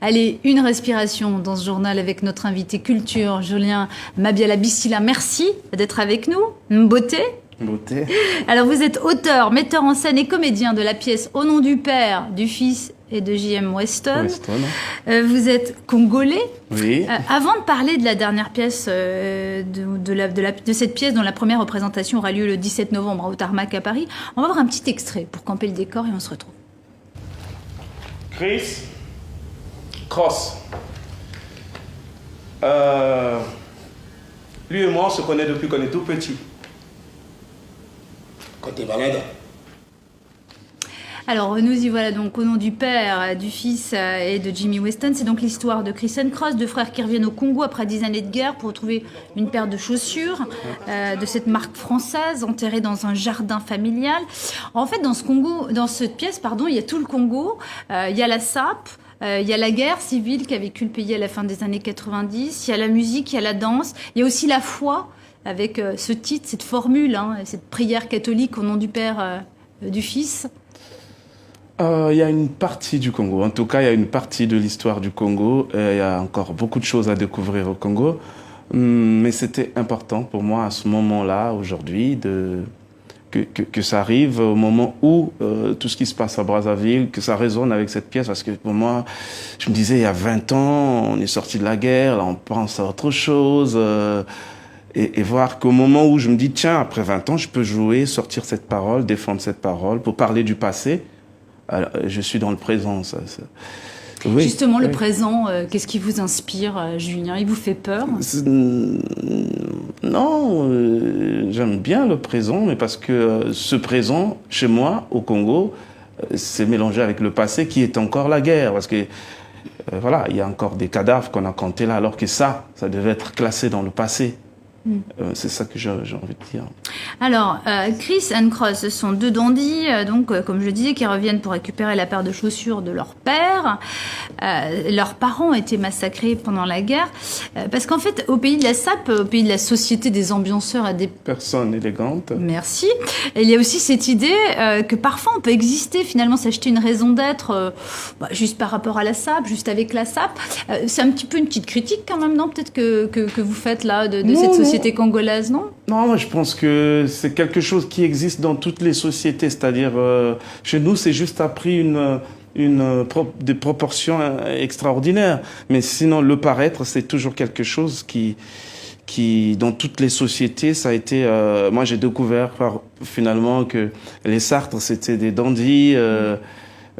Allez, une respiration dans ce journal avec notre invité culture, Julien Mabiala Bissila. Merci d'être avec nous. Beauté. Beauté. Alors, vous êtes auteur, metteur en scène et comédien de la pièce Au nom du Père, du Fils et de J.M. Weston. Vous êtes congolais. Oui. Avant de parler de la dernière pièce, de cette pièce dont la première représentation aura lieu le 17 novembre au Tarmac à Paris, on va voir un petit extrait pour camper le décor et on se retrouve. Chris Cross. Lui et moi, on se connaît depuis qu'on est tout petit. Quand t'es malade. Alors, nous y voilà donc au nom du Père, du Fils et de Jimmy Weston. C'est donc l'histoire de Chris and Cross, deux frères qui reviennent au Congo après 10 années de guerre pour retrouver une paire de chaussures de cette marque française enterrée dans un jardin familial. En fait, dans cette pièce, il y a tout le Congo. Il y a la SAP. Il y a la guerre civile qu'a vécu le pays à la fin des années 90. Il y a la musique, il y a la danse. Il y a aussi la foi avec ce titre, cette formule, cette prière catholique au nom du Père, du Fils. Il y a une partie du Congo, en tout cas il y a une partie de l'histoire du Congo, il y a encore beaucoup de choses à découvrir au Congo, mais c'était important pour moi à ce moment-là, aujourd'hui, que ça arrive au moment où tout ce qui se passe à Brazzaville, que ça résonne avec cette pièce, parce que pour moi, je me disais il y a 20 ans, on est sorti de la guerre, là on pense à autre chose, et voir qu'au moment où je me dis tiens, après 20 ans, je peux jouer, sortir cette parole, défendre cette parole, pour parler du passé. Alors, je suis dans le présent, ça. Oui, justement, le présent, qu'est-ce qui vous inspire, Julien? Il vous fait peur? Non, j'aime bien le présent, mais parce que ce présent, chez moi, au Congo, c'est mélangé avec le passé qui est encore la guerre. Parce que, voilà, il y a encore des cadavres qu'on a comptés là, alors que ça devait être classé dans le passé. C'est ça que j'ai envie de dire. Alors, Chris and Cross, ce sont deux dandys, comme je disais, qui reviennent pour récupérer la paire de chaussures de leur père. Leurs parents ont été massacrés pendant la guerre. Parce qu'en fait, au pays de la SAP, au pays de la société des ambianceurs et des personnes élégantes. Merci. Et il y a aussi cette idée que parfois on peut exister, finalement, s'acheter une raison d'être juste par rapport à la SAP, juste avec la SAP. C'est un petit peu une petite critique quand même, non? Peut-être que vous faites là de cette société congolaise, non? Non, moi je pense que c'est quelque chose qui existe dans toutes les sociétés. C'est-à-dire, chez nous, c'est juste appris des proportions extraordinaires. Mais sinon, le paraître, c'est toujours quelque chose qui, dans toutes les sociétés, ça a été... moi, j'ai découvert finalement que les Sartres, c'était des dandys.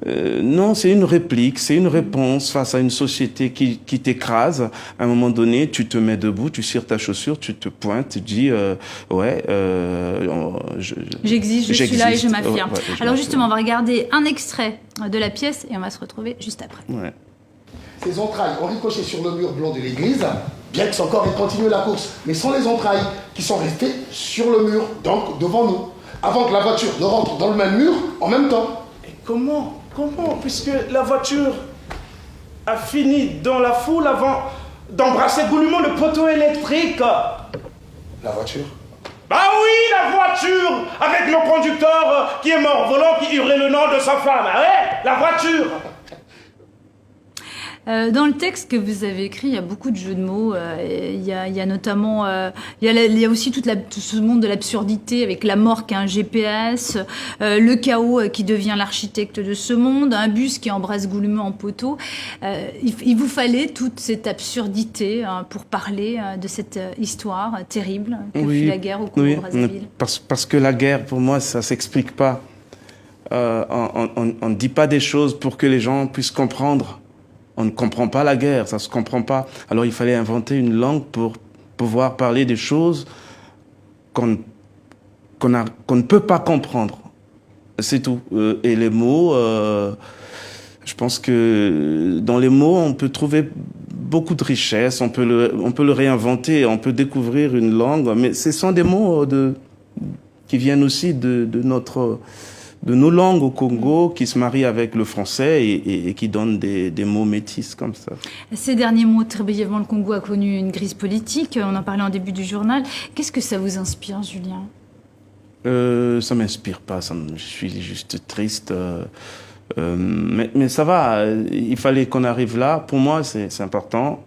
Non, c'est une réplique, c'est une réponse face à une société qui t'écrase. À un moment donné, tu te mets debout, tu cires ta chaussure, tu te pointes, tu dis j'existe, je suis là et je m'affirme. Ouais, alors justement, on va regarder un extrait de la pièce et on va se retrouver juste après. Ouais. Ses entrailles ont ricoché sur le mur blanc de l'église, bien que son corps ait continué la course, mais sans les entrailles qui sont restées sur le mur, donc devant nous, avant que la voiture ne rentre dans le même mur en même temps. Et comment, puisque la voiture a fini dans la foule avant d'embrasser goulûment le poteau électrique. La voiture? Bah oui, la voiture, avec le conducteur qui est mort au volant, qui hurlait le nom de sa femme. Ah ouais, la voiture. Dans le texte que vous avez écrit, il y a beaucoup de jeux de mots. Il y a notamment, il y a aussi tout ce monde de l'absurdité avec la mort qui a un GPS, le chaos qui devient l'architecte de ce monde, un bus qui embrasse goulûment en poteau. Il vous fallait toute cette absurdité pour parler de cette histoire terrible que fut la guerre au Congo-Brazzaville. Parce que la guerre, pour moi, ça s'explique pas. On ne dit pas des choses pour que les gens puissent comprendre. On ne comprend pas la guerre, ça se comprend pas. Alors il fallait inventer une langue pour pouvoir parler des choses qu'on ne peut pas comprendre. C'est tout. Et les mots, je pense que dans les mots, on peut trouver beaucoup de richesse, on peut le réinventer, on peut découvrir une langue, mais ce sont des mots qui viennent aussi de nos langues au Congo, qui se marient avec le français et qui donnent des mots métis comme ça. Ces derniers mots, très brièvement, le Congo a connu une crise politique. On en parlait en début du journal. Qu'est-ce que ça vous inspire, Julien? Ça m'inspire pas. Je suis juste triste. Mais ça va, il fallait qu'on arrive là. Pour moi, c'est important.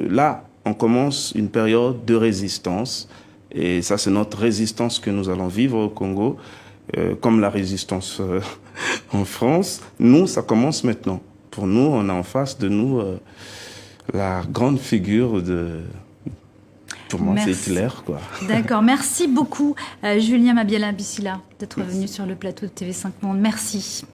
Là, on commence une période de résistance. Et ça, c'est notre résistance que nous allons vivre au Congo, comme la résistance en France. Nous, ça commence maintenant. Pour nous, on a en face de nous la grande figure de... Pour moi, c'est Hitler, quoi. D'accord. Merci beaucoup, Julien Mabiala-Bissila, d'être venu sur le plateau de TV5 Monde. Merci.